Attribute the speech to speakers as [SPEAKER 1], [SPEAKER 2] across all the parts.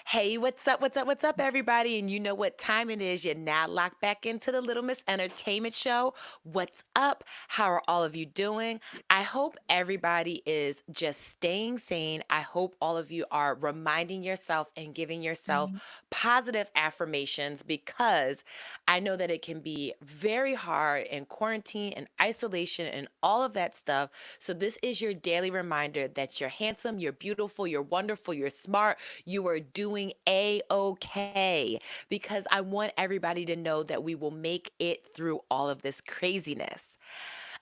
[SPEAKER 1] Hey, what's up? What's up? What's up, everybody? And you know what time it is. You're now locked back into the Little Miss Entertainment Show. What's up? How are all of you doing? I hope everybody is just staying sane. I hope all of you are reminding yourself and giving yourself
[SPEAKER 2] Right.
[SPEAKER 1] positive affirmations because I know that it can be very hard in quarantine and isolation and all of that stuff. So, this is your daily reminder that you're handsome, you're beautiful, you're wonderful, you're smart, you are doing a okay because I want everybody to know that we will make it through all of this craziness.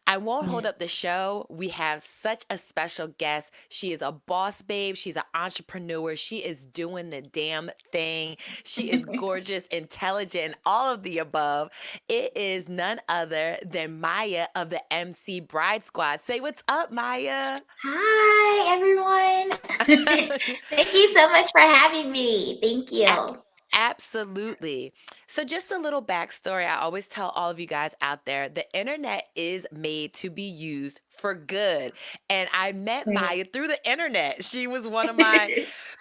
[SPEAKER 1] I won't hold
[SPEAKER 2] Yeah.
[SPEAKER 1] up the show. We have such a special guest. She is a boss babe. She's an entrepreneur. She is doing the damn thing. She is gorgeous, intelligent, and all of the above. It is none other than Maya of the MC Bride Squad. Say what's up, Maya.
[SPEAKER 2] Hi, everyone. Thank you so much for having me. Thank
[SPEAKER 1] A-
[SPEAKER 2] you.
[SPEAKER 1] Absolutely. So, just a little backstory. I always tell all of you guys out there the internet is made to be used for good. And I met
[SPEAKER 2] Right.
[SPEAKER 1] Maya through the internet. She was one of my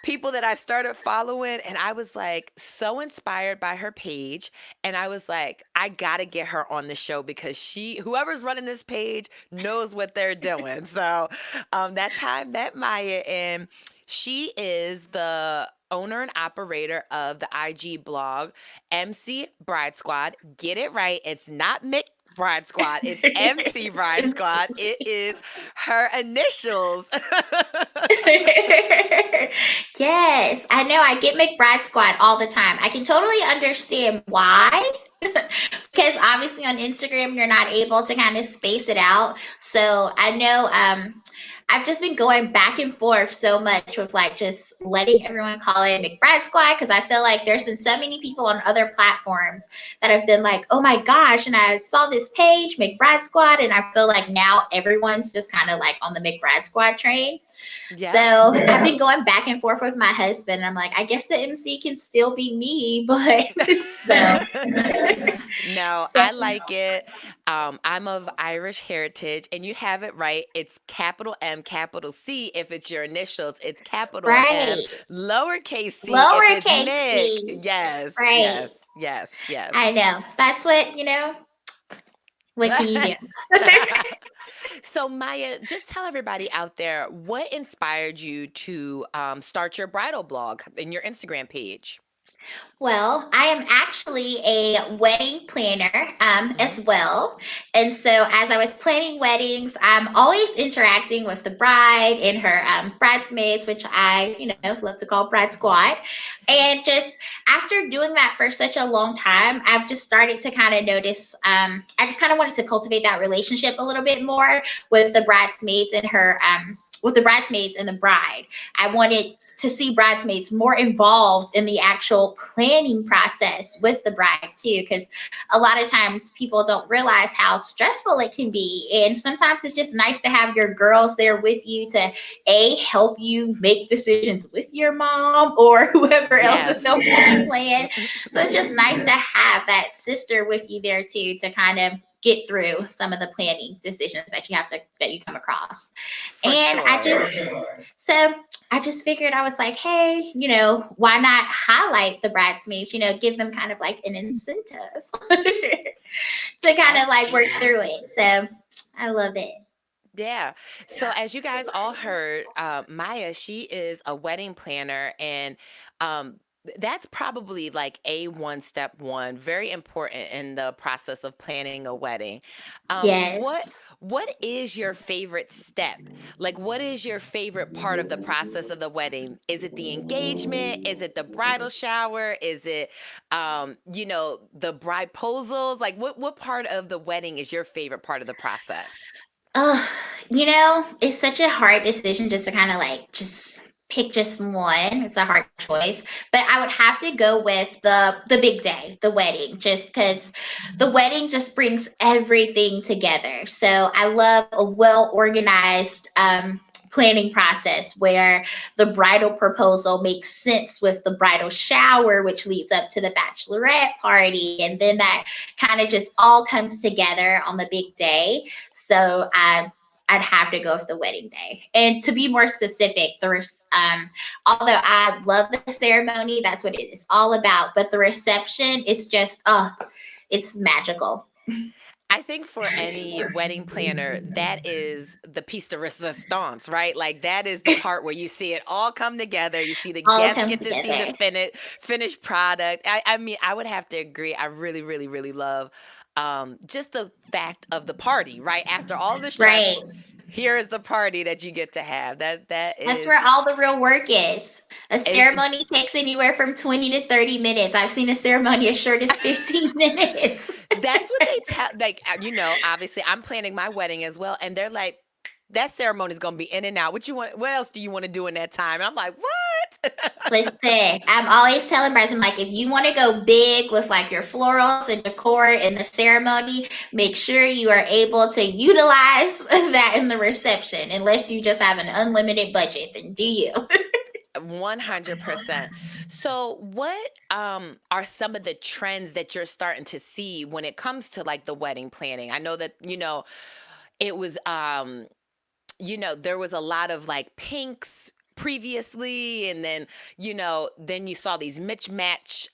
[SPEAKER 1] people that I started following, and I was like so inspired by her page. And I was like, I got to get her on the show because whoever's running this page, knows what they're doing. So, that's how I met Maya. And she is the owner and operator of the IG blog MC Bride Squad. Get it right. It's not Mick Bride Squad. It's MC Bride Squad. It is her initials.
[SPEAKER 2] Yes, I know. I get McBride Squad all the time. I can totally understand why. Because obviously on Instagram you're not able to kind of space it out. So I know I've just been going back and forth so much with like just letting everyone call it McBride Squad because I feel like there's been so many people on other platforms that have been like, oh my gosh, and I saw this page, McBride Squad, and I feel like now everyone's just kind of like on the McBride Squad train. So
[SPEAKER 1] Yep.
[SPEAKER 2] I've been going back and forth with my husband. I'm like, I guess the MC can still be me, but so
[SPEAKER 1] No,
[SPEAKER 2] yeah,
[SPEAKER 1] I like it. I'm of Irish heritage, and you have it right. It's capital M, capital C if it's your initials. It's capital M,
[SPEAKER 2] right.
[SPEAKER 1] lowercase c if it's
[SPEAKER 2] Lowercase
[SPEAKER 1] Mick.
[SPEAKER 2] c.
[SPEAKER 1] Yes,
[SPEAKER 2] Right.
[SPEAKER 1] yes, yes, yes.
[SPEAKER 2] I know. That's what, what can you do?
[SPEAKER 1] So, Maya, just tell everybody out there what inspired you to start your bridal blog and your Instagram page.
[SPEAKER 2] Well, I am actually a wedding planner
[SPEAKER 1] Hmm.
[SPEAKER 2] as well. And so, as I was planning weddings, I'm always interacting with the bride and her bridesmaids, which I, love to call Bride Squad. And just after doing that for such a long time, I've just started to kind of notice, I just kind of wanted to cultivate that relationship a little bit more with the bridesmaids and with the bridesmaids and the bride. I wanted to see bridesmaids more involved in the actual planning process with the bride too, because a lot of times people don't realize how stressful it can be, and sometimes it's just nice to have your girls there with you to help you make decisions with your mom or whoever else is
[SPEAKER 1] Yes.
[SPEAKER 2] helping you plan. So it's just nice to have that sister with you there too to kind of get through some of the planning decisions that you come across.
[SPEAKER 1] For
[SPEAKER 2] And I
[SPEAKER 1] sure.
[SPEAKER 2] just so I just figured, I was like, hey, why not highlight the bridesmaids, give them kind of like an incentive to kind of like work
[SPEAKER 1] Absolutely.
[SPEAKER 2] through it. So I love it.
[SPEAKER 1] Yeah. So as you guys all heard, Maya, she is a wedding planner, and that's probably like step one, very important in the process of planning a wedding. What
[SPEAKER 2] Yes.
[SPEAKER 1] what is your favorite step? Like, what is your favorite part of the process of the wedding? Is it the engagement? Is it the bridal shower? Is it, the bride posals? Like, what part of the wedding is your favorite part of the process?
[SPEAKER 2] Oh, it's such a hard decision just to kind of like just pick just one. It's a hard choice, but I would have to go with the big day, the wedding, just because the wedding just brings everything together. So I love a well organized planning process where the bridal proposal makes sense with the bridal shower, which leads up to the bachelorette party, and then that kind of just all comes together on the big day. So I'd have to go with the wedding day. And to be more specific, although I love the ceremony, that's what it is all about. But the reception is just, it's magical.
[SPEAKER 1] I think for any wedding planner, that is the piece de resistance, right? Like that is the part where you see it all come together. You see the
[SPEAKER 2] All
[SPEAKER 1] guests
[SPEAKER 2] comes
[SPEAKER 1] get to see the
[SPEAKER 2] together.
[SPEAKER 1] finished product. I mean, I would have to agree. I really, really, really love just the fact of the party, right? After all the
[SPEAKER 2] Right.
[SPEAKER 1] stress, here is the party that you get to have. That
[SPEAKER 2] That's
[SPEAKER 1] is
[SPEAKER 2] where all the real work is. A
[SPEAKER 1] is
[SPEAKER 2] ceremony takes anywhere from 20 to 30 minutes. I've seen a ceremony as short as 15 minutes.
[SPEAKER 1] That's what they tell, like, obviously, I'm planning my wedding as well, and they're like, "That ceremony is gonna be in and out. What else do you wanna do in that time?" And I'm like, "What?"
[SPEAKER 2] Listen, I'm always telling brides, I'm like, if you want to go big with like your florals and decor in the ceremony, make sure you are able to utilize that in the reception. Unless you just have an unlimited budget, then do you?
[SPEAKER 1] 100%. So, what, are some of the trends that you're starting to see when it comes to, like, the wedding planning? I know that, it was, there was a lot of like pinks previously, and then you saw these mismatch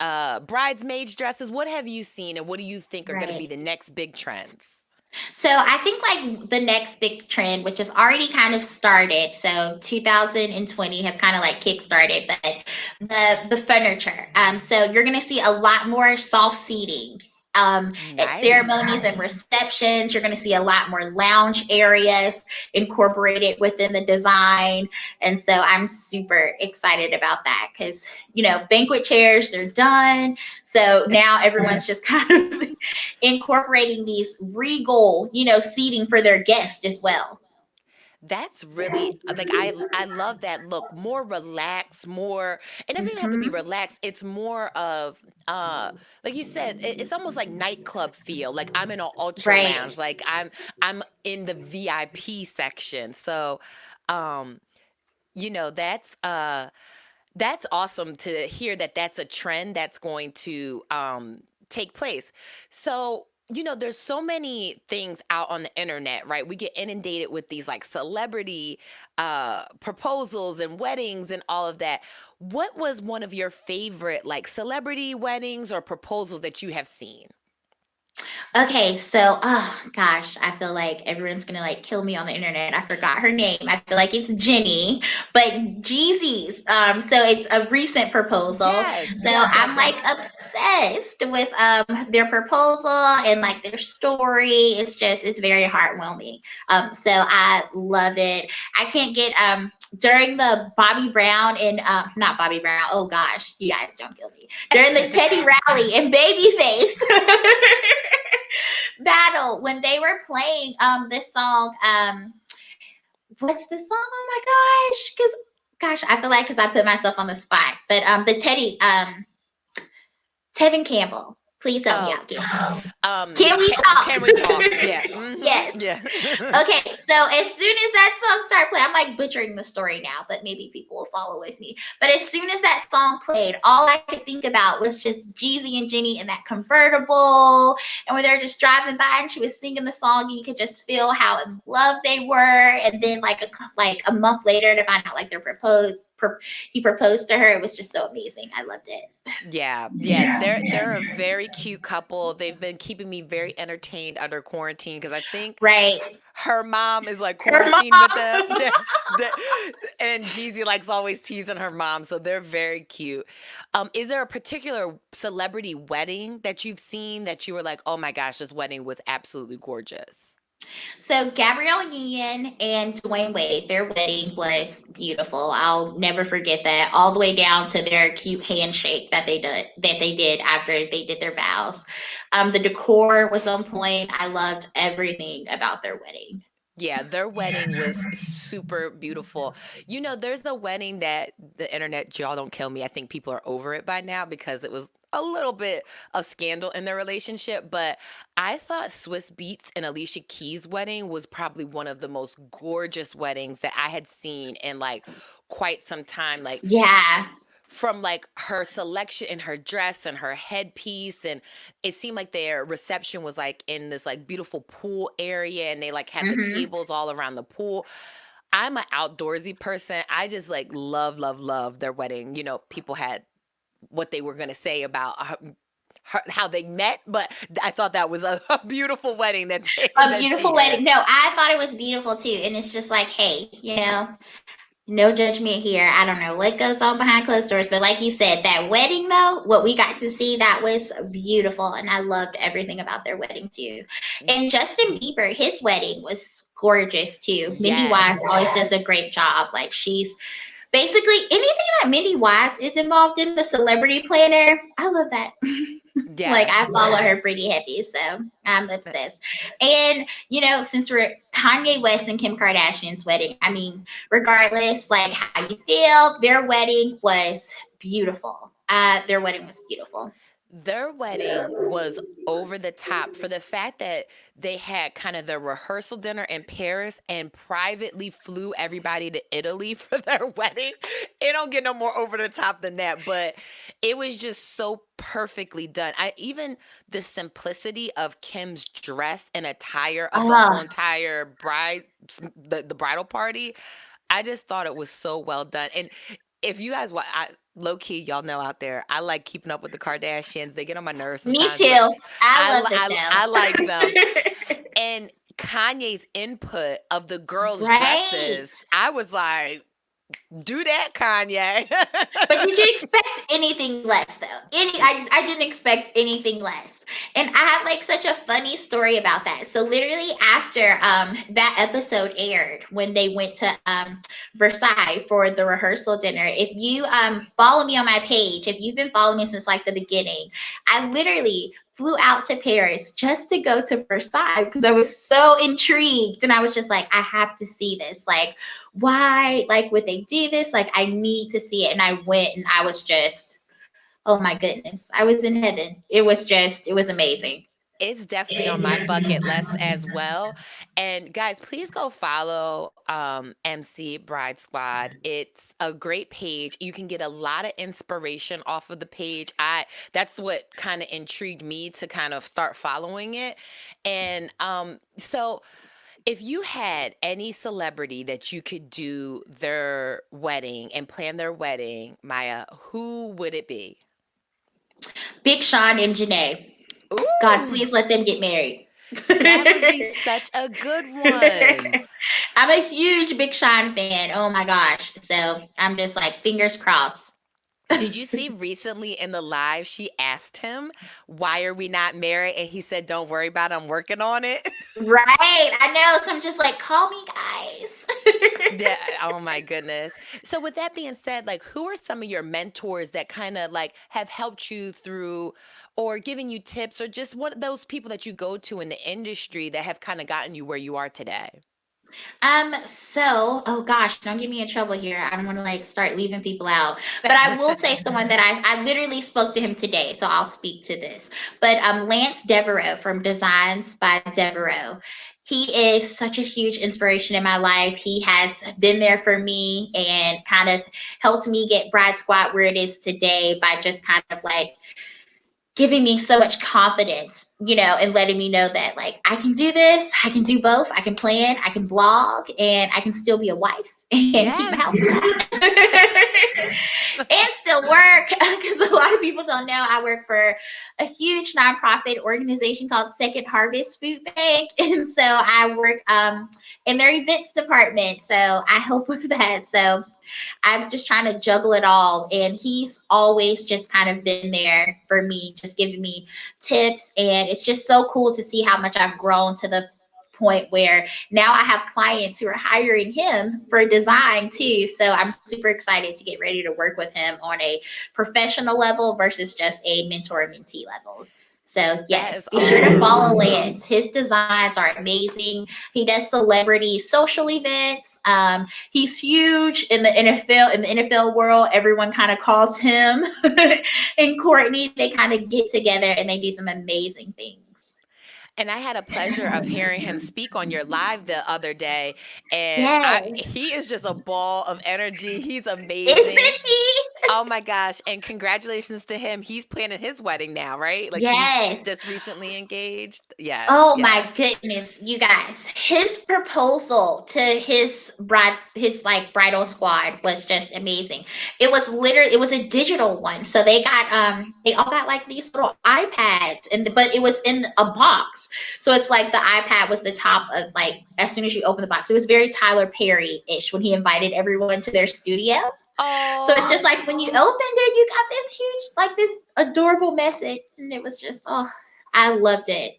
[SPEAKER 1] bridesmaids dresses. What have you seen, and what do you think are going to be
[SPEAKER 2] Right.
[SPEAKER 1] the next big trends?
[SPEAKER 2] So I think like the next big trend, which has already kind of started, so 2020 has kind of like kick-started, but the furniture. So you're gonna see a lot more soft seating. At
[SPEAKER 1] Nice.
[SPEAKER 2] ceremonies and receptions, you're going to see a lot more lounge areas incorporated within the design. And so I'm super excited about that because, banquet chairs, they're done. So now everyone's just kind of incorporating these regal, seating for their guests as well.
[SPEAKER 1] That's really, like, I love that look. More relaxed, more, it doesn't even have to be
[SPEAKER 2] Hmm.
[SPEAKER 1] relaxed. It's more of like you said, it's almost like nightclub feel. Like I'm in an ultra
[SPEAKER 2] Right.
[SPEAKER 1] lounge. Like I'm in the VIP section. So um that's awesome to hear that that's a trend that's going to take place. So, there's so many things out on the internet, right? We get inundated with these like celebrity proposals and weddings and all of that. What was one of your favorite like celebrity weddings or proposals that you have seen?
[SPEAKER 2] Okay, so oh gosh, I feel like everyone's gonna like kill me on the internet. I forgot her name. I feel like it's Jenny, but Jeezy's. So it's a recent proposal.
[SPEAKER 1] Yes,
[SPEAKER 2] So
[SPEAKER 1] yes,
[SPEAKER 2] I'm
[SPEAKER 1] yes,
[SPEAKER 2] like
[SPEAKER 1] yes.
[SPEAKER 2] obsessed with their proposal and like their story. It's very heartwarming. So I love it. I can't get during the Bobby Brown and not Bobby Brown. Oh gosh, you guys don't kill me. During the Teddy Riley and Babyface battle when they were playing this song. What's the song? Oh my gosh, because I feel like because I put myself on the spot, but the Tevin Campbell. Please help me
[SPEAKER 1] Oh,
[SPEAKER 2] out, can we
[SPEAKER 1] can we
[SPEAKER 2] talk?
[SPEAKER 1] talk? Yeah.
[SPEAKER 2] Yes.
[SPEAKER 1] Yeah.
[SPEAKER 2] Okay, so as soon as that song started playing, I'm like butchering the story now, but maybe people will follow with me. But as soon as that song played, all I could think about was just Jeezy and Jenny in that convertible, and when they're just driving by, and she was singing the song, and you could just feel how in love they were. And then like a month later, to find out like he proposed to her. It was just so amazing. I loved it.
[SPEAKER 1] Yeah, yeah, they're a very cute couple. They've been keeping me very entertained under quarantine because I think
[SPEAKER 2] Right.
[SPEAKER 1] her mom is like
[SPEAKER 2] Her
[SPEAKER 1] quarantined with them.
[SPEAKER 2] mom.
[SPEAKER 1] Yeah, the- and Jeezy likes always teasing her mom, so they're very cute. Is there a particular celebrity wedding that you've seen that you were like, oh my gosh, this wedding was absolutely gorgeous?
[SPEAKER 2] So Gabrielle Union and Dwayne Wade, their wedding was beautiful. I'll never forget that. All the way down to their cute handshake that they did after they did their vows. The decor was on point. I loved everything about their wedding.
[SPEAKER 1] Yeah, their wedding was super beautiful. There's a wedding that the internet, y'all don't kill me. I think people are over it by now because it was a little bit of scandal in their relationship. But I thought Swiss Beats and Alicia Keys' wedding was probably one of the most gorgeous weddings that I had seen in like quite some time. Like, sh-
[SPEAKER 2] Yeah.
[SPEAKER 1] from like her selection and her dress and her headpiece, and it seemed like their reception was like in this like beautiful pool area, and they like had the
[SPEAKER 2] Mhm.
[SPEAKER 1] tables all around the pool. I'm an outdoorsy person. I just like love, love, love their wedding. You know, people had what they were going to say about how they met, but I thought that was a beautiful wedding that
[SPEAKER 2] A
[SPEAKER 1] that she
[SPEAKER 2] beautiful
[SPEAKER 1] had.
[SPEAKER 2] wedding. No, I thought it was beautiful too. And it's just like, hey, no judgment here. I don't know what goes on behind closed doors, but like you said, that wedding though, what we got to see, that was beautiful, and I loved everything about their wedding too. And Justin Bieber, his wedding was gorgeous too. Mindy Wise
[SPEAKER 1] Yes.
[SPEAKER 2] always does a great job. Like she's basically anything that Mindy Wise is involved in, the celebrity planner. I love that. Like
[SPEAKER 1] Yes.
[SPEAKER 2] I follow her pretty heavy, so I'm obsessed. And since we're Kanye West and Kim Kardashian's wedding, I mean, regardless, like how you feel, their wedding was beautiful. Their wedding was beautiful.
[SPEAKER 1] Their wedding was over the top for the fact that they had kind of their rehearsal dinner in Paris and privately flew everybody to Italy for their wedding. It don't get no more over the top than that, but it was just so perfectly done. I even the simplicity of Kim's dress and attire of the whole
[SPEAKER 2] Oh,
[SPEAKER 1] entire the bridal party, I just thought it was so well done. And if you guys low key, y'all know out there, I like keeping up with the Kardashians. They get on my nerves
[SPEAKER 2] me
[SPEAKER 1] sometimes, but
[SPEAKER 2] too. I love the
[SPEAKER 1] I like them.
[SPEAKER 2] show.
[SPEAKER 1] And Kanye's input of the girls'
[SPEAKER 2] Right.
[SPEAKER 1] dresses, I was like, do that, Kanye.
[SPEAKER 2] But did you expect anything less though? I didn't expect anything less. And I have like such a funny story about that. So literally after that episode aired, when they went to Versailles for the rehearsal dinner, if you follow me on my page, if you've been following me since like the beginning, I literally flew out to Paris just to go to Versailles because I was so intrigued, and I was just like, I have to see this. Like, why like would they do this? Like I need to see it. And I went, and I was just, oh my goodness, I was in heaven. It was amazing.
[SPEAKER 1] It's definitely on my bucket list as well. And guys, please go follow MC Bride Squad. It's a great page. You can get a lot of inspiration off of the page. I That's what kind of intrigued me to kind of start following it. And so if you had any celebrity that you could do their wedding and plan their wedding, Maya, who would it be?
[SPEAKER 2] Big Sean and Janae. God,
[SPEAKER 1] Ooh,
[SPEAKER 2] please let them get married.
[SPEAKER 1] that would be such a good one.
[SPEAKER 2] I'm a huge Big Sean fan. Oh my gosh. So I'm just like fingers crossed.
[SPEAKER 1] Did you see recently in the live, she asked him, "Why are we not married?" And he said, "Don't worry about it. I'm working on it."
[SPEAKER 2] Right. I know. So I'm just like, call me guys.
[SPEAKER 1] Yeah, oh my goodness. So with that being said, like who are some of your mentors that kind of like have helped you through or giving you tips or just what those people that you go to in the industry that have kind of gotten you where you are today?
[SPEAKER 2] Oh gosh, don't get me in trouble here. I don't want to like start leaving people out. But I will say someone that I literally spoke to him today, so I'll speak to this. But Lance Devereaux from Designs by Devereaux. He is such a huge inspiration in my life. He has been there for me and kind of helped me get Bride Squad where it is today by just kind of like giving me so much confidence, and letting me know that like I can do this, I can do both, I can plan, I can blog, and I can still be a wife and keep my house
[SPEAKER 1] Yes.
[SPEAKER 2] clean. And still work because a lot of people don't know I work for a huge nonprofit organization called Second Harvest Food Bank, and so I work in their events department. So I help with that. So I'm just trying to juggle it all. And he's always just kind of been there for me, just giving me tips. And it's just so cool to see how much I've grown to the point where now I have clients who are hiring him for design too. So I'm super excited to get ready to work with him on a professional level versus just a mentor mentee level. So
[SPEAKER 1] That
[SPEAKER 2] yes,
[SPEAKER 1] is
[SPEAKER 2] be sure to
[SPEAKER 1] awesome.
[SPEAKER 2] follow Lance. His designs are amazing. He does celebrity social events. He's huge in the NFL. In the NFL world, everyone kind of calls him and Courtney. They kind of get together and they do some amazing things.
[SPEAKER 1] And I had a pleasure of hearing him speak on your live the other day, and I
[SPEAKER 2] Yes,
[SPEAKER 1] he is just a ball of energy. He's
[SPEAKER 2] isn't
[SPEAKER 1] amazing.
[SPEAKER 2] he?
[SPEAKER 1] Oh Oh my gosh, and congratulations to him. He's planning his wedding now, right? Like, he's
[SPEAKER 2] Yes.
[SPEAKER 1] just recently engaged? Yes,
[SPEAKER 2] Oh
[SPEAKER 1] yeah.
[SPEAKER 2] my goodness, you guys. His proposal to his like bridal squad was just amazing. It was a digital one. So they all got like these little iPads but it was in a box. So it's like the iPad was the top of like as soon as you open the box. It was very Tyler Perry-ish when he invited everyone to their studio. So it's just
[SPEAKER 1] Oh,
[SPEAKER 2] like when you opened it, you got this huge, like this adorable message. And it was just, oh, I loved it.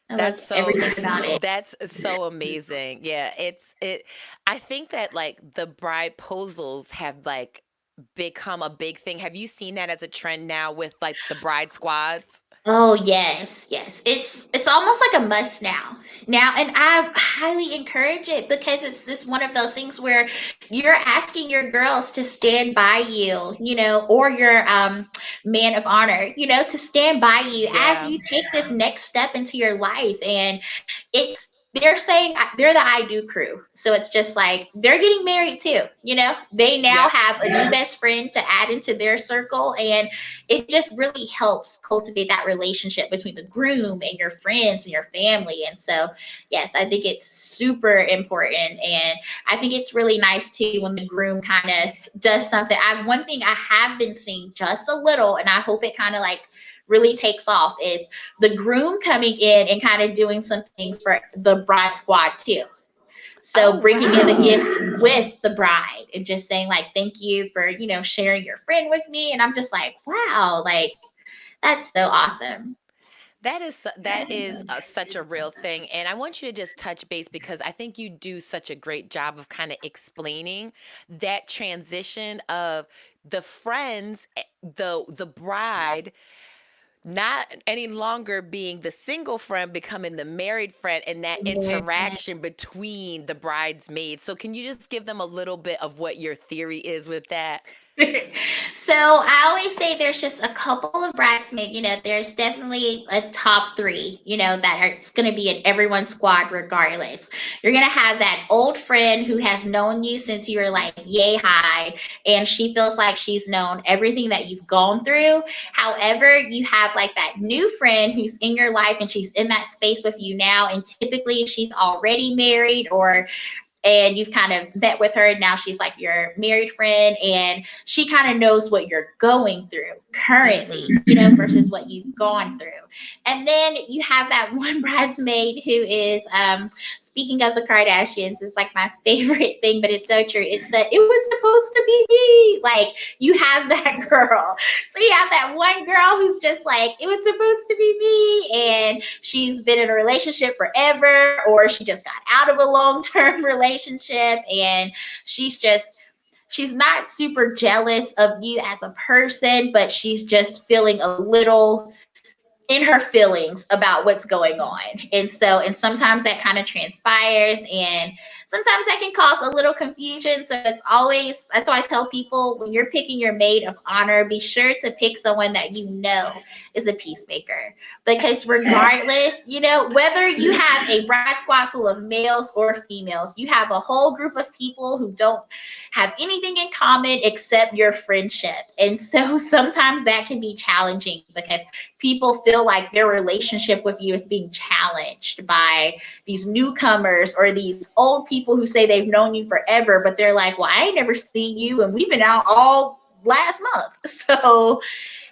[SPEAKER 2] I
[SPEAKER 1] that's
[SPEAKER 2] loved
[SPEAKER 1] so
[SPEAKER 2] everything about it.
[SPEAKER 1] that's so amazing. Yeah, I think that, like, the bride posals have, like, become a big thing. Have you seen that as a trend now with, like, the bride squads?
[SPEAKER 2] Oh yes, yes. It's almost like a must now. Now, and I highly encourage it because it's one of those things where you're asking your girls to stand by you, or your man of honor, to stand by you as
[SPEAKER 1] Yeah.
[SPEAKER 2] you take this next step into your life. And they're saying they're the I do crew. So it's just like they're getting married too, They now
[SPEAKER 1] Yep.
[SPEAKER 2] have a new best friend to add into their circle, and it just really helps cultivate that relationship between the groom and your friends and your family. And so, yes, I think it's super important. And I think it's really nice too when the groom kind of does something. One thing I have been seeing just a little, and I hope it kind of like really takes off, is the groom coming in and kind of doing some things for the bride squad too. So
[SPEAKER 1] Oh,
[SPEAKER 2] bringing in the
[SPEAKER 1] wow.
[SPEAKER 2] gifts with the bride and just saying like, thank you for, sharing your friend with me. And I'm just like, wow, like that's so awesome.
[SPEAKER 1] That is such a real thing, and I want you to just touch base because I think you do such a great job of kind of explaining that transition of the friends, the bride not any longer being the single friend, becoming the married friend, and that interaction between the bridesmaids. So, can you just give them a little bit of what your theory is with that?
[SPEAKER 2] So I always say there's just a couple of bridesmaids. There's definitely a top three, that are it's going to be in everyone's squad regardless. You're going to have that old friend who has known you since you were like yay high, and she feels like she's known everything that you've gone through. However, you have like that new friend who's in your life and she's in that space with you now, and typically she's already married, and you've kind of met with her and now she's like your married friend, and she kind of knows what you're going through currently,
[SPEAKER 1] Mhm.
[SPEAKER 2] versus what you've gone through. And then you have that one bridesmaid who is speaking of the Kardashians, it's like my favorite thing, but it's so true. It's that it was supposed to be me. Like you have that girl. So you have that one girl who's just like, it was supposed to be me. And she's been in a relationship forever, or she just got out of a long term relationship. And she's just, she's not super jealous of you as a person, but she's just feeling a little in her feelings about what's going on. And sometimes that kind of transpires, and sometimes that can cause a little confusion. So that's why I tell people, when you're picking your maid of honor, be sure to pick someone that you know is a peacemaker. Because regardless, whether you have a bride squad full of males or females, you have a whole group of people who don't have anything in common except your friendship. And so sometimes that can be challenging because people feel like their relationship with you is being challenged by these newcomers or these old people who say they've known you forever, but they're like, well, I ain't never seen you and we've been out all last month. So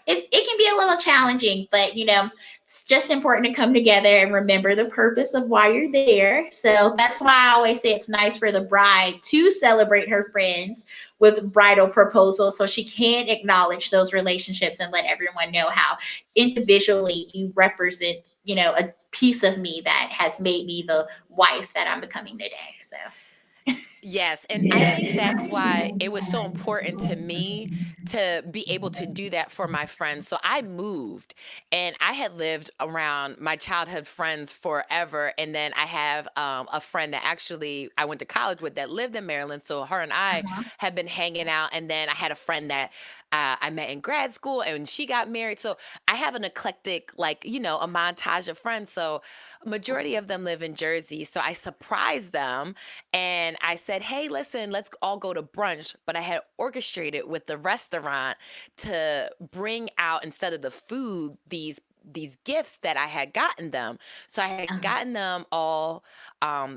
[SPEAKER 2] it can be a little challenging, but it's just important to come together and remember the purpose of why you're there. So that's why I always say it's nice for the bride to celebrate her friends with bridal proposals so she can acknowledge those relationships and let everyone know how individually you represent, a piece of me that has made me the wife that I'm becoming today. So
[SPEAKER 1] Yes, and I think that's why it was so important to me to be able to do that for my friends. So I moved and I had lived around my childhood friends forever. And then I have a friend that actually I went to college with that lived in Maryland. So her and I have been hanging out. And then I had a friend that I met in grad school, and she got married. So I have an eclectic, like, a montage of friends. So majority of them live in Jersey. So I surprised them and I said, hey, listen, let's all go to brunch. But I had orchestrated with the restaurant to bring out, instead of the food, these gifts that I had gotten them. So I had
[SPEAKER 2] Uh-huh.
[SPEAKER 1] gotten them all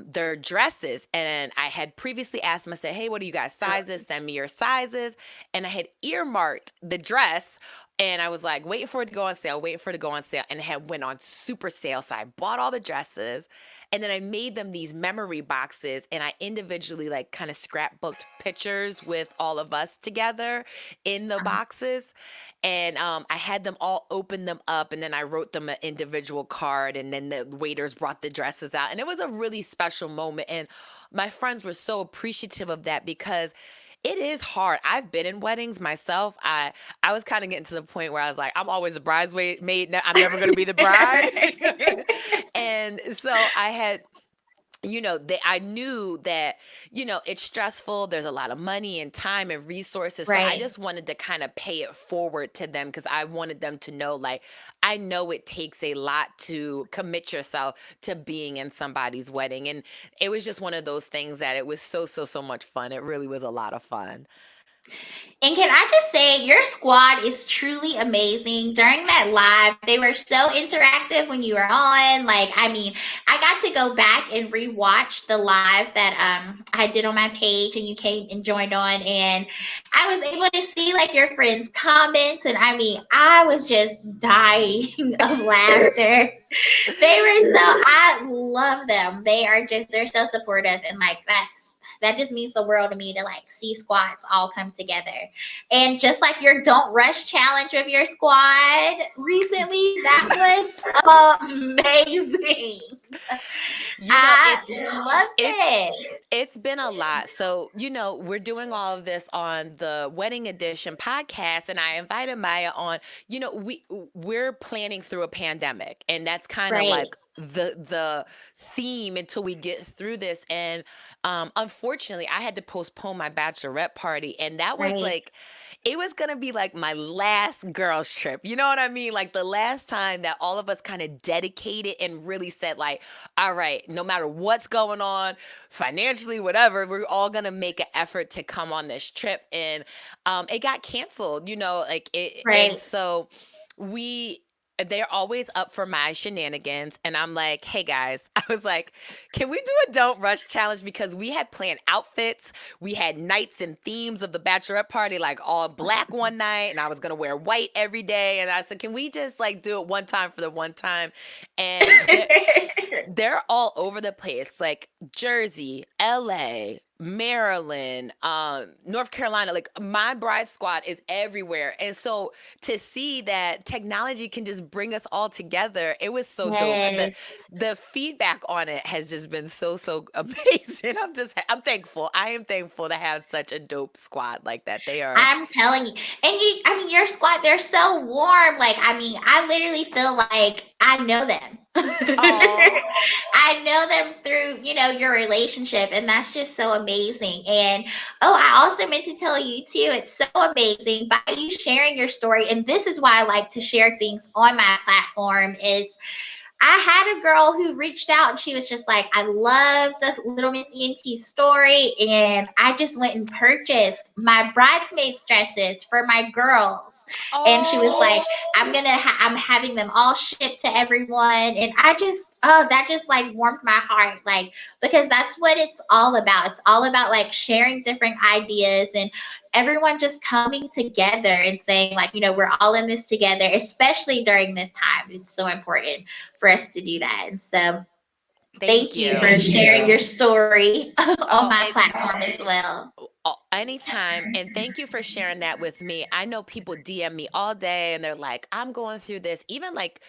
[SPEAKER 1] their dresses, and I had previously asked them. I said, "Hey, what are you guys sizes? Send me your sizes." And I had earmarked the dress, and I was like, waiting for it to go on sale, waiting for it to go on sale, and it had went on super sale. So I bought all the dresses, and then I made them these memory boxes, and I individually like kind of scrapbooked pictures with all of us together in the
[SPEAKER 2] Uh-huh.
[SPEAKER 1] boxes. And I had them all open them up, and then I wrote them an individual card, and then the waiters brought the dresses out, and it was a really special moment. And my friends were so appreciative of that because it is hard. I've been in weddings myself. I was kind of getting to the point where I was like, I'm always a bridesmaid. I'm never going to be the bride. And so I had, I knew that, it's stressful. There's a lot of money and time and resources. So I
[SPEAKER 2] Right.
[SPEAKER 1] just wanted to kind of pay it forward to them because I wanted them to know, like, I know it takes a lot to commit yourself to being in somebody's wedding. And it was just one of those things that it was so, so, so much fun. It really was a lot of fun.
[SPEAKER 2] And can I just say, your squad is truly amazing. During that live, they were so interactive when you were on. Like, I mean, I got to go back and rewatch the live that I did on my page, and you came and joined on, and I was able to see like your friends' comments, and I mean, I was just dying of laughter. They were so, I love them. They're so supportive, and like that just means the world to me to like see squads all come together. And just like your don't rush challenge with your squad recently, that was amazing.
[SPEAKER 1] You know,
[SPEAKER 2] I
[SPEAKER 1] it's
[SPEAKER 2] loved
[SPEAKER 1] it's
[SPEAKER 2] it.
[SPEAKER 1] It's been a lot. So, we're doing all of this on the Wedding Edition podcast, and I invited Maya on. We're planning through a pandemic, and that's kind of
[SPEAKER 2] Right,
[SPEAKER 1] like the theme until we get through this. And unfortunately, I had to postpone my bachelorette party, and that was
[SPEAKER 2] right,
[SPEAKER 1] like, it was gonna be like my last girls trip. You know what I mean? Like the last time that all of us kind of dedicated and really said, like, all right, no matter what's going on, financially, whatever, we're all gonna make an effort to come on this trip. And it got canceled, like it. And
[SPEAKER 2] right.
[SPEAKER 1] so we they're always up for my shenanigans, and I'm like, hey guys, I was like, can we do a don't rush challenge? Because we had planned outfits, we had nights and themes of the bachelorette party, like all black one night, and I was gonna wear white every day. And I said, can we just like do it one time for the one time? And they're all over the place, like Jersey, LA, Maryland, North Carolina. Like my bride squad is everywhere. And so to see that technology can just bring us all together, it was so dope.
[SPEAKER 2] Yes.
[SPEAKER 1] The feedback on it has just been so, so amazing. I'm thankful. I am thankful to have such a dope squad like that. They are.
[SPEAKER 2] I'm telling you. And I mean, your squad, they're so warm. Like, I mean, I literally feel like I know them.
[SPEAKER 1] Oh,
[SPEAKER 2] I know them through, your relationship. And that's just so amazing. And oh, I also meant to tell you too, it's so amazing by you sharing your story. And this is why I like to share things on my platform is I had a girl who reached out and she was just like, I love the Little Miss ENT story. And I just went and purchased my bridesmaids dresses for my girls. And she was
[SPEAKER 1] oh,
[SPEAKER 2] like, I'm having them all shipped to everyone. And I just, oh, that just like warmed my heart. Like, because that's what it's all about. It's all about like sharing different ideas and everyone just coming together and saying, like, we're all in this together, especially during this time. It's so important for us to do that. And so
[SPEAKER 1] thank
[SPEAKER 2] thank you for
[SPEAKER 1] you.
[SPEAKER 2] sharing your story on
[SPEAKER 1] Oh,
[SPEAKER 2] my platform as well.
[SPEAKER 1] anytime. And thank you for sharing that with me. I know people DM me all day and they're like, I'm going through this. Even like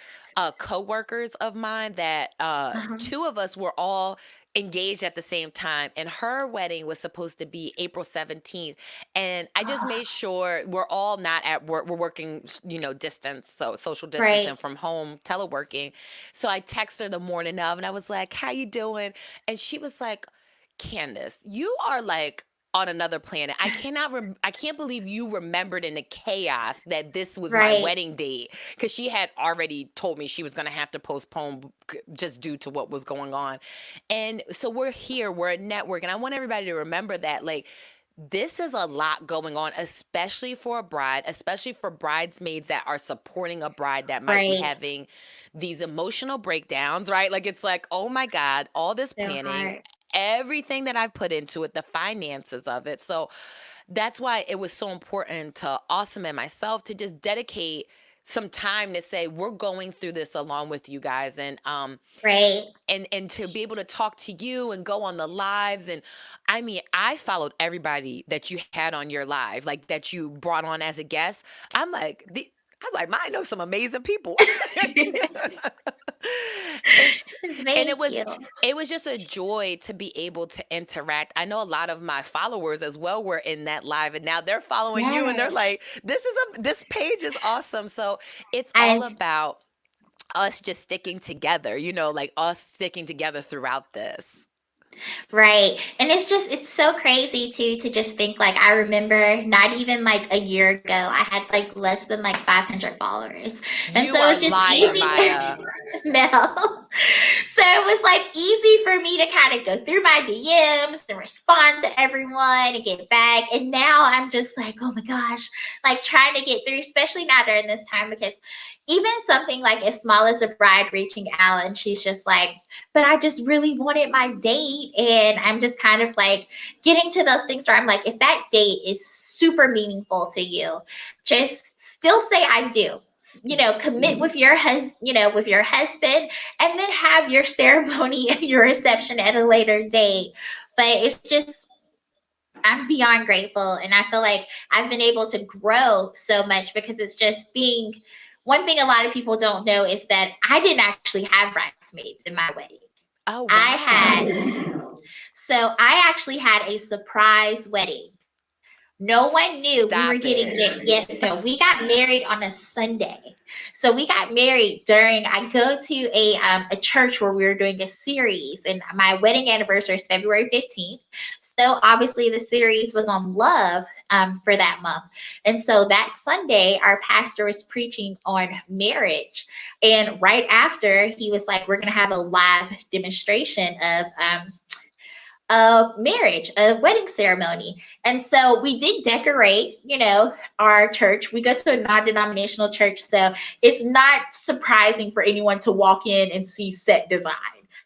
[SPEAKER 1] coworkers of mine that
[SPEAKER 2] Uh-huh.
[SPEAKER 1] two of us were all engaged at the same time, and her wedding was supposed to be April 17th. And I just made sure we're all not at work. We're working, distance, so social
[SPEAKER 2] Right.
[SPEAKER 1] distancing from home, teleworking. So I texted her the morning of and I was like, how you doing? And she was like, Candace, you are like on another planet. I can't believe you remembered in the chaos that this was my
[SPEAKER 2] Right,
[SPEAKER 1] wedding date, cuz she had already told me she was going to have to postpone just due to what was going on. And so we're here, we're a network, and I want everybody to remember that, like, this is a lot going on, especially for a bride, especially for bridesmaids that are supporting a bride that might be
[SPEAKER 2] right.
[SPEAKER 1] having these emotional breakdowns, right? Like, it's like, oh my God, all this
[SPEAKER 2] So
[SPEAKER 1] planning,
[SPEAKER 2] hard.
[SPEAKER 1] everything that I've put into it, the finances of it. So that's why it was so important to Awesome and myself to just dedicate some time to say, we're going through this along with you guys.
[SPEAKER 2] Right.
[SPEAKER 1] And to be able to talk to you and go on the lives. And I mean, I followed everybody that you had on your live, like that you brought on as a guest. I'm like I was like, I know some amazing people. it's and
[SPEAKER 2] Thank you.
[SPEAKER 1] it was just a joy to be able to interact. I know a lot of my followers as well were in that live, and now they're following you and they're
[SPEAKER 2] Yes.
[SPEAKER 1] like, this page is awesome. So it's all
[SPEAKER 2] And
[SPEAKER 1] about us just sticking together, like us sticking together throughout this.
[SPEAKER 2] right. And it's so crazy too to just think like I remember not even like a year ago, I had like less than like 500 followers. And
[SPEAKER 1] You
[SPEAKER 2] so
[SPEAKER 1] are
[SPEAKER 2] it's just
[SPEAKER 1] lying,
[SPEAKER 2] easy
[SPEAKER 1] Maya.
[SPEAKER 2] now. So it was like easy for me to kind of go through my DMs and respond to everyone and get back. And now I'm just like, oh my gosh, like trying to get through, especially now during this time, because even something like as small as a bride reaching out and she's just like, but I just really wanted my date. And I'm just kind of like getting to those things where I'm like, if that date is super meaningful to you, just still say I do. Commit with your with your husband, and then have your ceremony and your reception at a later date. But it's just I'm beyond grateful, and I feel like I've been able to grow so much because it's just being one thing a lot of people don't know is that I didn't actually have bridesmaids in my wedding.
[SPEAKER 1] Oh,
[SPEAKER 2] I
[SPEAKER 1] wow.
[SPEAKER 2] had so I actually had a surprise wedding. No one knew we were
[SPEAKER 1] Stop
[SPEAKER 2] getting
[SPEAKER 1] it.
[SPEAKER 2] married. Yet, no, we got married on a Sunday. So we got married during. I go to a church where we were doing a series, and my wedding anniversary is February 15th. So obviously the series was on love for that month, and so that Sunday our pastor was preaching on marriage, and right after he was like, "We're gonna have a live demonstration of marriage, a wedding ceremony." And so we did decorate, our church. We go to a non denominational church. So it's not surprising for anyone to walk in and see set design.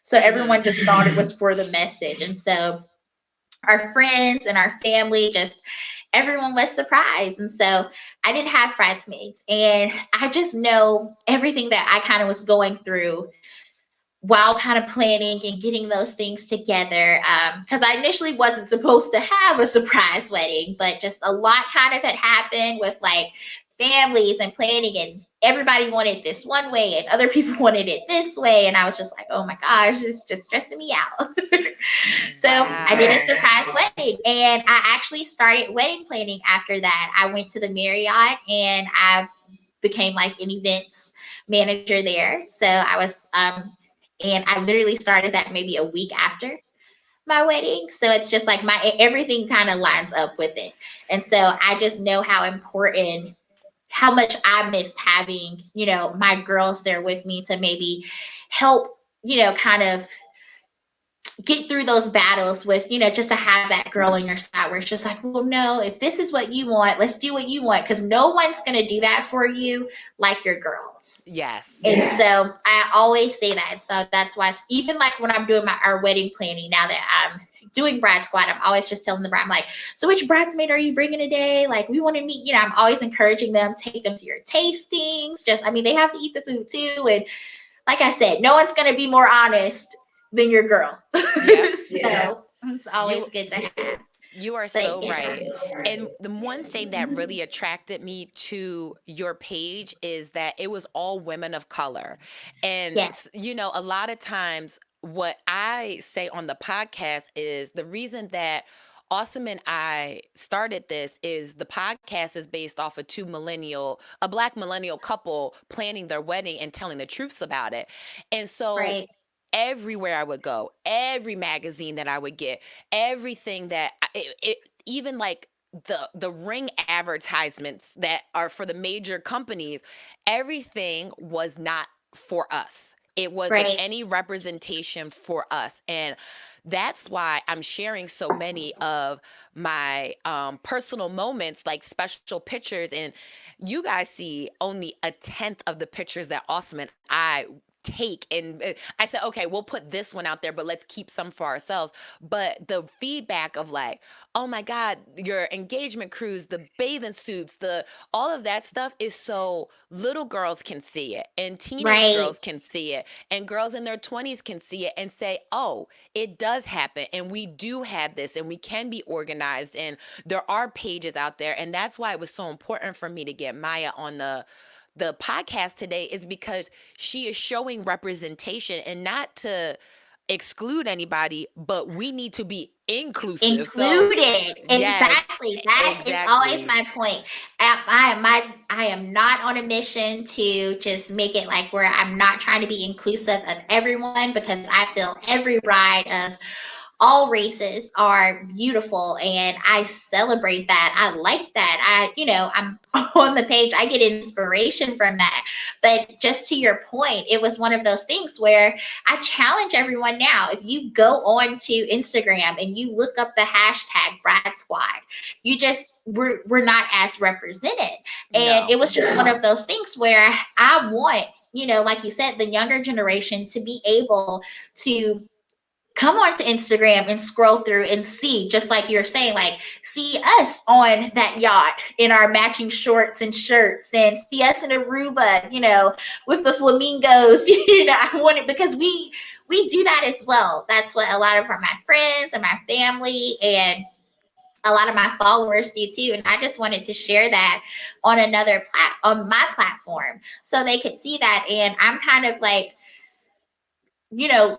[SPEAKER 2] So everyone
[SPEAKER 1] Mhm.
[SPEAKER 2] just thought it was for the message. And so our friends and our family just everyone was surprised. And so I didn't have bridesmaids. And I just know everything that I kind of was going through while kind of planning and getting those things together. Because I initially wasn't supposed to have a surprise wedding, but just a lot kind of had happened with like families and planning, and everybody wanted this one way and other people wanted it this way. And I was just like, oh my gosh, it's just stressing me out. So I did a
[SPEAKER 1] Wow.
[SPEAKER 2] surprise wedding, and I actually started wedding planning after that. I went to the Marriott and I became like an events manager there. So I was and I literally started that maybe a week after my wedding. So it's just like my everything kind of lines up with it. And so I just know how important how much I missed having, my girls there with me to maybe help, kind of get through those battles with, just to have that girl on your side where it's just like, well, no, if this is what you want, let's do what you want. Because no one's going to do that for you like your girls.
[SPEAKER 1] Yes.
[SPEAKER 2] And so I always say that. So that's why, even like when I'm doing our wedding planning, now that I'm doing Bridesquad, I'm always just telling the bride, I'm like, so which bridesmaid are you bringing today? Like, we want to meet, I'm always encouraging them, take them to your tastings. Just, I mean, they have to eat the food too. And like I said, no one's going to be more honest than your girl.
[SPEAKER 1] Yep. Yep.
[SPEAKER 2] So it's
[SPEAKER 1] You
[SPEAKER 2] always good to have.
[SPEAKER 1] you are
[SPEAKER 2] But
[SPEAKER 1] so
[SPEAKER 2] yeah,
[SPEAKER 1] right. And the one thing that really attracted me to your page is that it was all women of color. And,
[SPEAKER 2] yes,
[SPEAKER 1] a lot of times what I say on the podcast is the reason that Awesome and I started this is the podcast is based off of a black millennial couple planning their wedding and telling the truths about it. And so
[SPEAKER 2] right,
[SPEAKER 1] everywhere I would go, every magazine that I would get, everything that even like the ring advertisements that are for the major companies, everything was not for us. It wasn't
[SPEAKER 2] Right.
[SPEAKER 1] any representation for us. And that's why I'm sharing so many of my personal moments, like special pictures. And you guys see only a tenth of the pictures that Awesome and I take. And I said, okay, we'll put this one out there, but let's keep some for ourselves. But the feedback of like, oh my God, your engagement cruise, the bathing suits, the all of that stuff is so little girls can see it and teenage
[SPEAKER 2] Right.
[SPEAKER 1] girls can see it and girls in their 20s can see it and say, oh, it does happen and we do have this and we can be organized and there are pages out there. And that's why it was so important for me to get Maya on the podcast today, is because she is showing representation, and not to exclude anybody, but we need to be inclusive. So,
[SPEAKER 2] Included.
[SPEAKER 1] yes,
[SPEAKER 2] Exactly. That is always
[SPEAKER 1] exactly.
[SPEAKER 2] my point. I am not on a mission to just make it like where I'm not trying to be inclusive of everyone, because I feel every bride of all races are beautiful and I celebrate that. I like that. I'm on the page, I get inspiration from that. But just to your point, it was one of those things where I challenge everyone now. If you go on to Instagram and you look up the hashtag Brad Squad, we're not as represented. And
[SPEAKER 1] No.
[SPEAKER 2] it was just one of those things where I want, like you said, the younger generation to be able to come onto Instagram and scroll through and see, just like you're saying, like see us on that yacht in our matching shorts and shirts, and see us in Aruba, with the flamingos. I want it because we do that as well. That's what a lot of my friends and my family and a lot of my followers do too. And I just wanted to share that on my platform so they could see that. And I'm kind of like,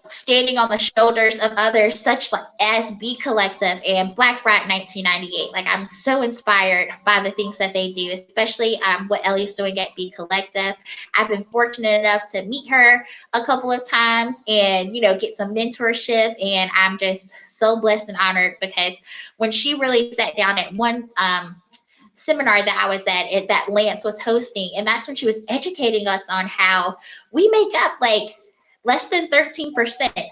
[SPEAKER 2] standing on the shoulders of others, such like as Be Collective and Black Brat 1998. Like I'm so inspired by the things that they do, especially what Ellie's doing at Be Collective. I've been fortunate enough to meet her a couple of times and get some mentorship, and I'm just so blessed and honored because when she really sat down at one seminar that I was at that Lance was hosting, and that's when she was educating us on how we make up like less than 13%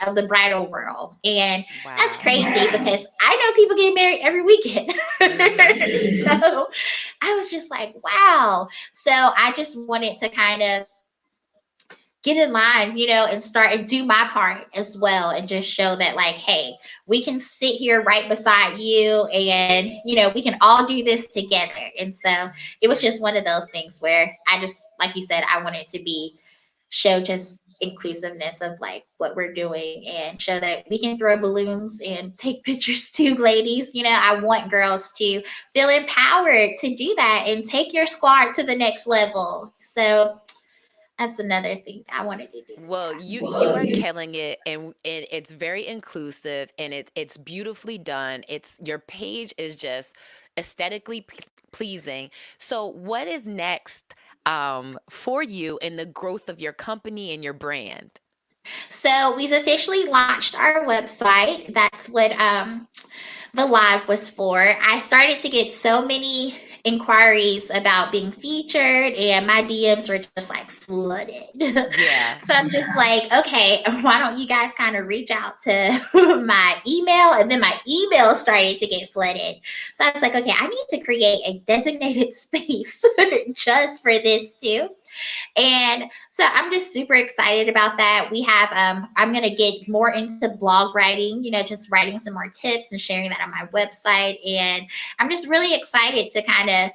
[SPEAKER 2] of the bridal world. And that's
[SPEAKER 1] Wow.
[SPEAKER 2] crazy because I know people getting married every weekend.
[SPEAKER 1] Mm-hmm.
[SPEAKER 2] So I was just like, wow. So I just wanted to kind of get in line, and start and do my part as well, and just show that, like, hey, we can sit here right beside you, and we can all do this together. And so it was just one of those things where I just, like you said, I wanted to be show just inclusiveness of like what we're doing, and show that we can throw balloons and take pictures too, ladies. I want girls to feel empowered to do that and take your squad to the next level. So that's another thing I wanted to do with
[SPEAKER 1] Well,
[SPEAKER 2] that.
[SPEAKER 1] you are killing it, and it's very inclusive, and it's beautifully done. It's your page is just aesthetically pleasing. So, what is next for you in the growth of your company and your brand?
[SPEAKER 2] So we've officially launched our website. That's what the live was for. I started to get so many inquiries about being featured, and my DMs were just like flooded.
[SPEAKER 1] Yeah.
[SPEAKER 2] So I'm just like, okay, why don't you guys kind of reach out to my email? And then my email started to get flooded. So I was like, okay, I need to create a designated space just for this too. And so I'm just super excited about that. We have I'm going to get more into blog writing, just writing some more tips and sharing that on my website. And I'm just really excited to kind of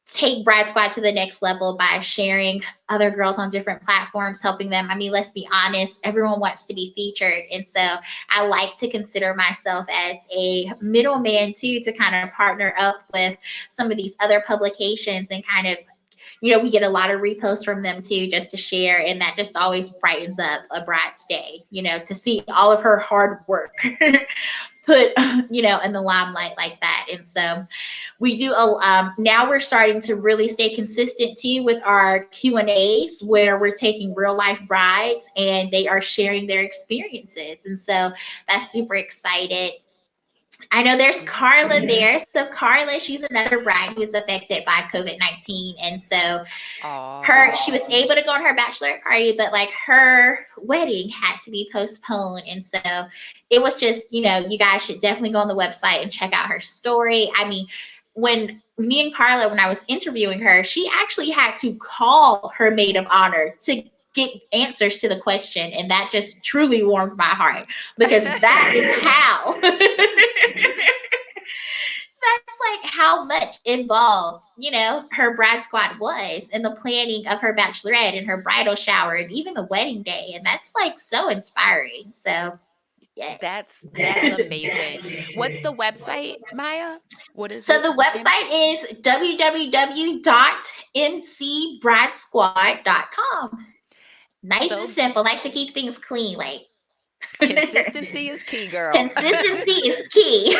[SPEAKER 2] take Bridesquad to the next level by sharing other girls on different platforms, helping them. I mean, let's be honest, everyone wants to be featured. And so I like to consider myself as a middleman too, to kind of partner up with some of these other publications, and kind of, we get a lot of reposts from them too, just to share. And that just always brightens up a bride's day, to see all of her hard work put, in the limelight like that. And so we do, now we're starting to really stay consistent too with our Q&As, where we're taking real life brides and they are sharing their experiences. And so that's super excited. I know there's
[SPEAKER 1] Yeah.
[SPEAKER 2] Carla there. So Carla, she's another bride who was affected by COVID-19, and so she was
[SPEAKER 1] Oh.
[SPEAKER 2] able to go on her bachelorette party, but like her wedding had to be postponed, and so it was just, you guys should definitely go on the website and check out her story. I mean, when me and Carla, when I was interviewing her, she actually had to call her maid of honor to get answers to the question, and that just truly warmed my heart because that is how that's like how much involved, her bride squad was in the planning of her bachelorette and her bridal shower and even the wedding day. And that's like so inspiring. So, yes.
[SPEAKER 1] That's amazing. What's the website, Maya? What is
[SPEAKER 2] So
[SPEAKER 1] it
[SPEAKER 2] the
[SPEAKER 1] again?
[SPEAKER 2] website is www.mcbridesquad.com. Nice and
[SPEAKER 1] So
[SPEAKER 2] simple. Like to keep things clean. Like
[SPEAKER 1] consistency is key, girl.
[SPEAKER 2] consistency is key.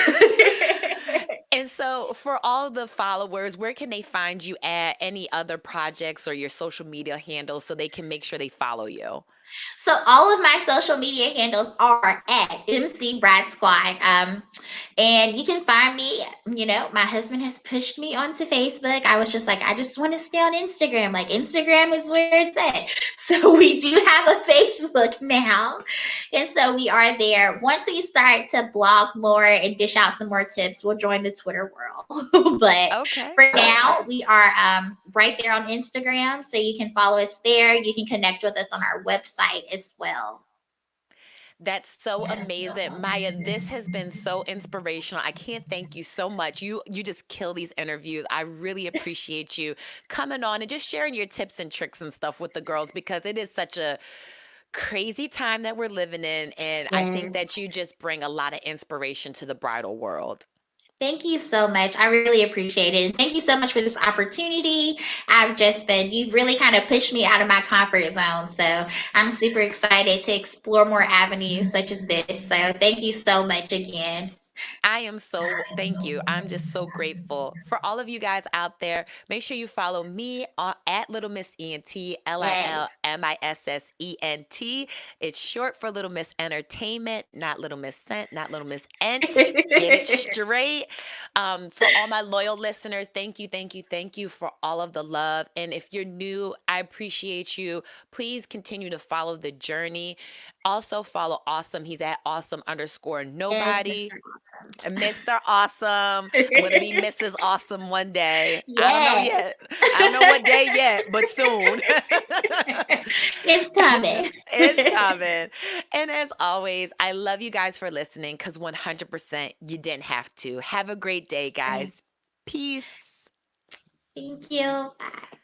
[SPEAKER 1] And so, for all the followers, where can they find you at? Any other projects or your social media handles so they can make sure they follow you?
[SPEAKER 2] So all of my social media handles are at MC Brad Squad. And you can find me, my husband has pushed me onto Facebook. I was just like, I just want to stay on Instagram. Like Instagram is where it's at. So we do have a Facebook now. And so we are there. Once we start to blog more and dish out some more tips, we'll join the Twitter world. But
[SPEAKER 1] Okay.
[SPEAKER 2] for now, we are right there on Instagram. So you can follow us there. You can connect with us on our website as well.
[SPEAKER 1] That's so amazing. Maya, this has been so inspirational. I can't thank you so much. You just kill these interviews. I really appreciate you coming on and just sharing your tips and tricks and stuff with the girls because it is such a crazy time that we're living in, and I think
[SPEAKER 2] Yes.
[SPEAKER 1] that you just bring a lot of inspiration to the bridal world.
[SPEAKER 2] Thank you so much. I really appreciate it. And thank you so much for this opportunity. You've really kind of pushed me out of my comfort zone. So I'm super excited to explore more avenues such as this. So thank you so much again.
[SPEAKER 1] I am so thank you. I'm just so grateful for all of you guys out there. Make sure you follow me at Little Miss ENT,
[SPEAKER 2] Yes.
[SPEAKER 1] LILMISSENT. It's short for Little Miss Entertainment, not Little Miss Scent, not Little Miss Ent. Get it straight. For all my loyal listeners, thank you, thank you, thank you for all of the love. And if you're new, I appreciate you. Please continue to follow the journey. Also follow Awesome. He's at awesome underscore
[SPEAKER 2] Yes,
[SPEAKER 1] nobody.
[SPEAKER 2] Mr. Awesome.
[SPEAKER 1] Mr. Awesome. I'm gonna be Mrs. Awesome one day. I don't know
[SPEAKER 2] Yes.
[SPEAKER 1] yet. I don't know what day yet, but soon.
[SPEAKER 2] It's coming.
[SPEAKER 1] It's coming. And as always, I love you guys for listening because 100% you didn't have to. Have a great day, guys. Peace.
[SPEAKER 2] Thank you. Bye.